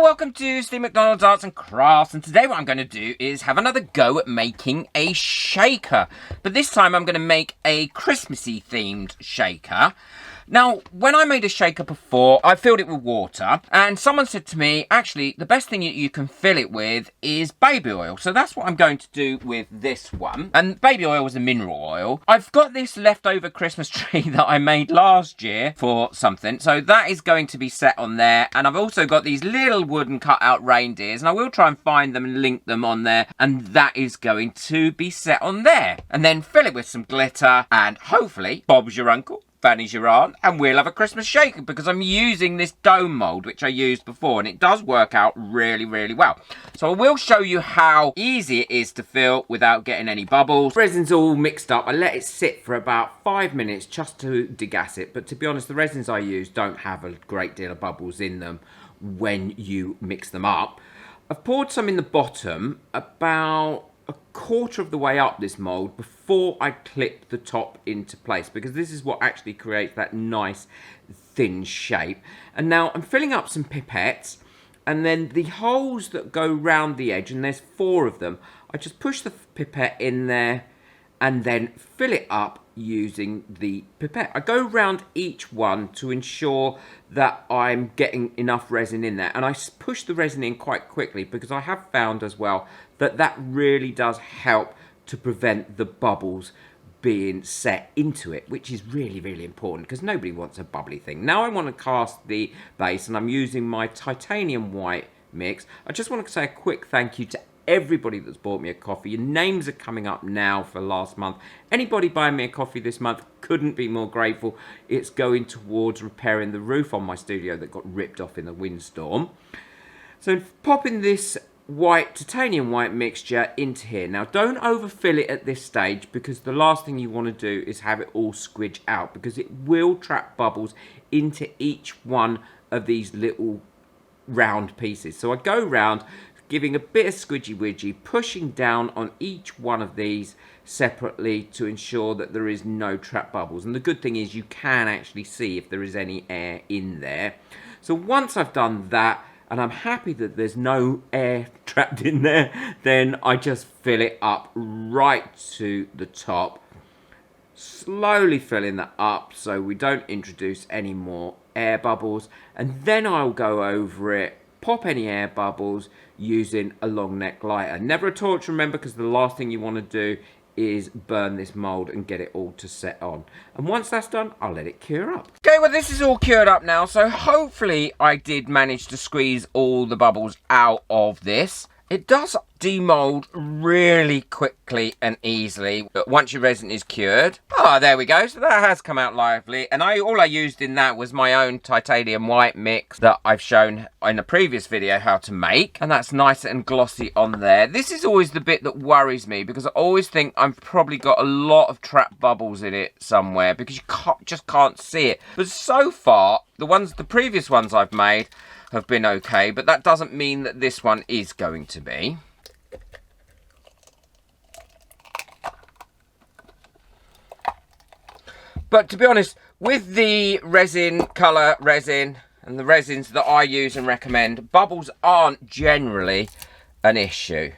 welcome to Steve McDonald's Arts and Crafts, and today what I'm going to do is have another go at making a shaker. But this time I'm going to make a Christmassy themed shaker. Now, when I made a shaker before, I filled it with water, and someone said to me, actually, the best thing that you can fill it with is baby oil. So that's what I'm going to do with this one. And baby oil is a mineral oil. I've got this leftover Christmas tree that I made last year for something, so that is going to be set on there. And I've also got these little wooden cutout reindeers, and I will try and find them and link them on there, and that is going to be set on there. And then fill it with some glitter, and hopefully, Bob's your uncle, Fanny's your aunt, and we'll have a Christmas shaker, because I'm using this dome mould which I used before, and it does work out really, really well. So I will show you how easy it is to fill without getting any bubbles. Resin's all mixed up. I let it sit for about 5 minutes just to degas it, but to be honest, the resins I use don't have a great deal of bubbles in them when you mix them up. I've poured some in the bottom about a quarter of the way up this mould before I clip the top into place, because this is what actually creates that nice thin shape. And now I'm filling up some pipettes, and then the holes that go round the edge, and there's 4 of them, I just push the pipette in there and then fill it up using the pipette. I go round each one to ensure that I'm getting enough resin in there, and I push the resin in quite quickly, because I have found as well that that really does help to prevent the bubbles being set into it, which is really, really important, because nobody wants a bubbly thing. Now I want to cast the base, and I'm using my titanium white mix. I just want to say a quick thank you to everybody that's bought me a coffee. Your names are coming up now for last month. Anybody buying me a coffee this month, couldn't be more grateful. It's going towards repairing the roof on my studio that got ripped off in the windstorm. So popping this titanium white mixture into here. Now don't overfill it at this stage, because the last thing you want to do is have it all squidge out, because it will trap bubbles into each one of these little round pieces. So I go round, giving a bit of squidgy widgy, pushing down on each one of these separately to ensure that there is no trap bubbles. And the good thing is you can actually see if there is any air in there. So once I've done that, and I'm happy that there's no air trapped in there, then I just fill it up right to the top, slowly filling that up so we don't introduce any more air bubbles, and then I'll go over it, pop any air bubbles using a long neck lighter. Never a torch, remember, because the last thing you want to do is burn this mould and get it all to set on. And once that's done, I'll let it cure up. Okay, well this is all cured up now, so hopefully I did manage to squeeze all the bubbles out of this. It does demold really quickly and easily once your resin is cured. Oh, there we go. So that has come out lively. And all I used in that was my own titanium white mix that I've shown in a previous video how to make. And that's nice and glossy on there. This is always the bit that worries me, because I always think I've probably got a lot of trapped bubbles in it somewhere, because you just can't see it. But so far, the previous ones I've made have been okay, but that doesn't mean that this one is going to be. But to be honest, with the colour resin, and the resins that I use and recommend, bubbles aren't generally an issue.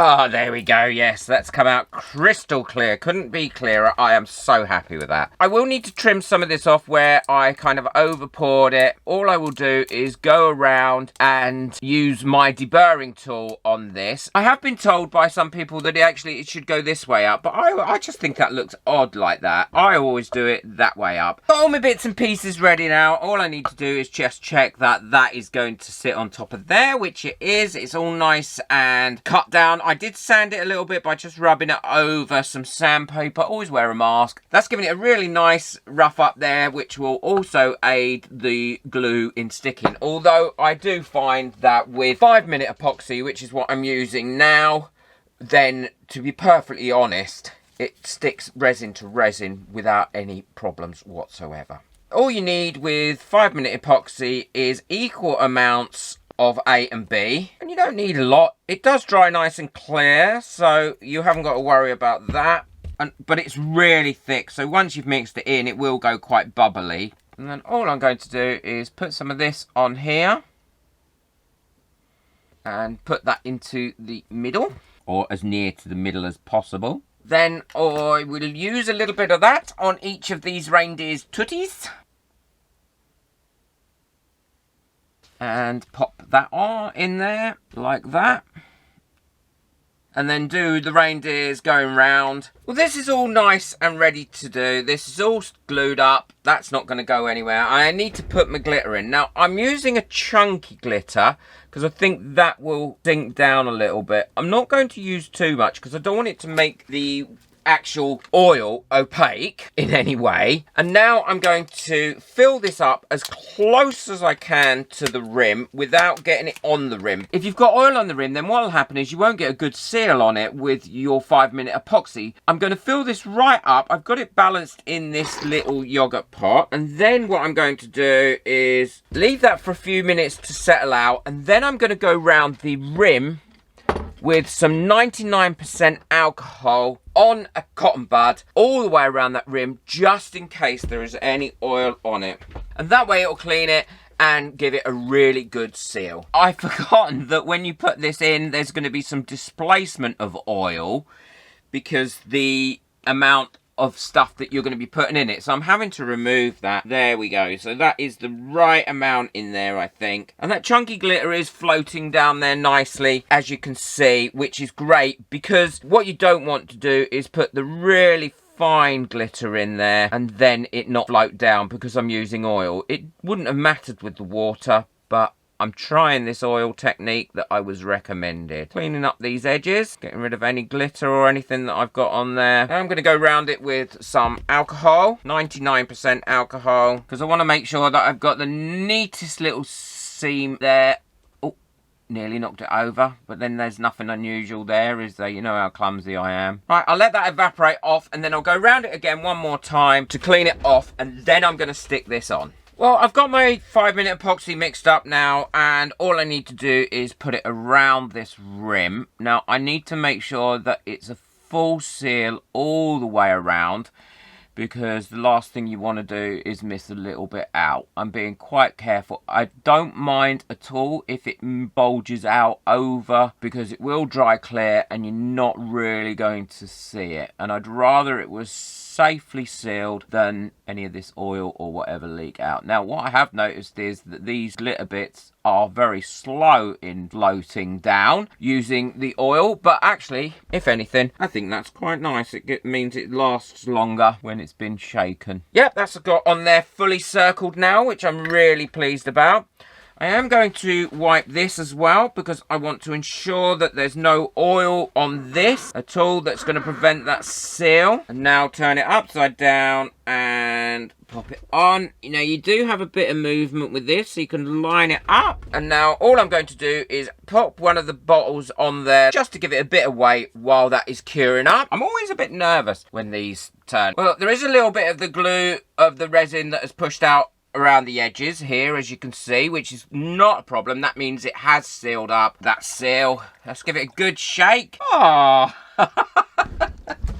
Ah, there we go. Yes, that's come out crystal clear. Couldn't be clearer. I am so happy with that. I will need to trim some of this off where I kind of over poured it. All I will do is go around and use my deburring tool on this. I have been told by some people that it should go this way up, but I just think that looks odd like that. I always do it that way up. Got all my bits and pieces ready now. All I need to do is just check that that is going to sit on top of there, which it is. It's all nice and cut down. I did sand it a little bit by just rubbing it over some sandpaper. Always wear a mask. That's giving it a really nice rough up there, which will also aid the glue in sticking. Although I do find that with 5-minute epoxy, which is what I'm using now, then to be perfectly honest, it sticks resin to resin without any problems whatsoever. All you need with 5-minute epoxy is equal amounts of A and B. And you don't need a lot. It does dry nice and clear, so you haven't got to worry about that. But it's really thick, so once you've mixed it in, it will go quite bubbly. And then all I'm going to do is put some of this on here. And put that into the middle, or as near to the middle as possible. Then I will use a little bit of that on each of these reindeer's tooties. And pop that on in there, like that. And then do the reindeers going round. Well, this is all nice and ready to do. This is all glued up. That's not going to go anywhere. I need to put my glitter in. Now, I'm using a chunky glitter because I think that will sink down a little bit. I'm not going to use too much because I don't want it to make the actual oil opaque in any way. And now I'm going to fill this up as close as I can to the rim without getting it on the rim. If you've got oil on the rim, then what will happen is you won't get a good seal on it with your 5-minute epoxy. I'm going to fill this right up. I've got it balanced in this little yogurt pot, and then what I'm going to do is leave that for a few minutes to settle out, and then I'm going to go round the rim with some 99% alcohol on a cotton bud all the way around that rim, just in case there is any oil on it. And that way it'll clean it and give it a really good seal. I've forgotten that when you put this in, there's going to be some displacement of oil because the amount of stuff that you're going to be putting in it. So I'm having to remove that. There we go. So that is the right amount in there, I think. And that chunky glitter is floating down there nicely, as you can see, which is great because what you don't want to do is put the really fine glitter in there and then it not float down because I'm using oil. It wouldn't have mattered with the water, but I'm trying this oil technique that I was recommended. Cleaning up these edges, getting rid of any glitter or anything that I've got on there. Now I'm going to go round it with some alcohol, 99% alcohol, because I want to make sure that I've got the neatest little seam there. Oh, nearly knocked it over, but then there's nothing unusual there, is there? You know how clumsy I am. Right, I'll let that evaporate off, and then I'll go round it again one more time to clean it off, and then I'm going to stick this on. Well, I've got my 5-minute epoxy mixed up now, and all I need to do is put it around this rim. Now, I need to make sure that it's a full seal all the way around, because the last thing you want to do is miss a little bit out. I'm being quite careful. I don't mind at all if it bulges out over, because it will dry clear and you're not really going to see it. And I'd rather it was safely sealed than any of this oil or whatever leak out. Now, what I have noticed is that these glitter bits are very slow in floating down using the oil, but actually, if anything, I think that's quite nice. It means it lasts longer when it's been shaken. Yep, that's got on there fully circled now, which I'm really pleased about. I am going to wipe this as well because I want to ensure that there's no oil on this at all that's going to prevent that seal. And now turn it upside down and pop it on. You know, you do have a bit of movement with this, so you can line it up. And now all I'm going to do is pop one of the bottles on there just to give it a bit of weight while that is curing up. I'm always a bit nervous when these turn. Well, there is a little bit of the glue of the resin that has pushed out around the edges here, as you can see, which is not a problem. That means it has sealed up that seal. Let's give it a good shake. Oh.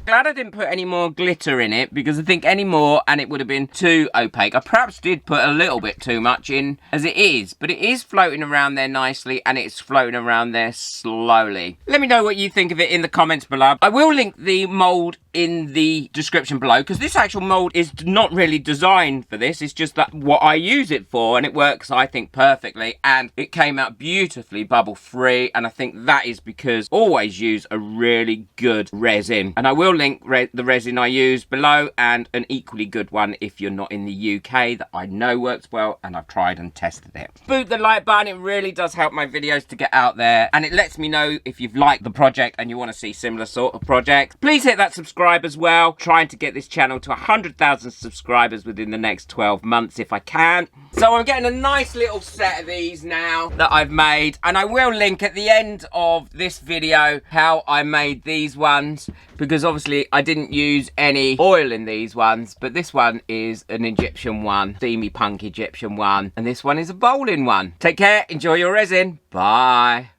Glad I didn't put any more glitter in it, because I think any more and it would have been too opaque. I perhaps did put a little bit too much in as it is, but it is floating around there nicely and it's floating around there slowly. Let me know what you think of it in the comments below. I will link the mould in the description below, because this actual mould is not really designed for this. It's just that what I use it for, and it works, I think, perfectly, and it came out beautifully bubble free, and I think that is because I always use a really good resin. And I will link the resin I use below, and an equally good one if you're not in the UK that I know works well and I've tried and tested it. Boot the like button. It really does help my videos to get out there, and it lets me know if you've liked the project and you want to see similar sort of projects. Please hit that subscribe as well. Trying to get this channel to 100,000 subscribers within the next 12 months if I can. So I'm getting a nice little set of these now that I've made, and I will link at the end of this video how I made these ones, because obviously obviously I didn't use any oil in these ones, but this one is an Egyptian one, steamy punk Egyptian one, and this one is a bowling one. Take care, enjoy your resin, bye.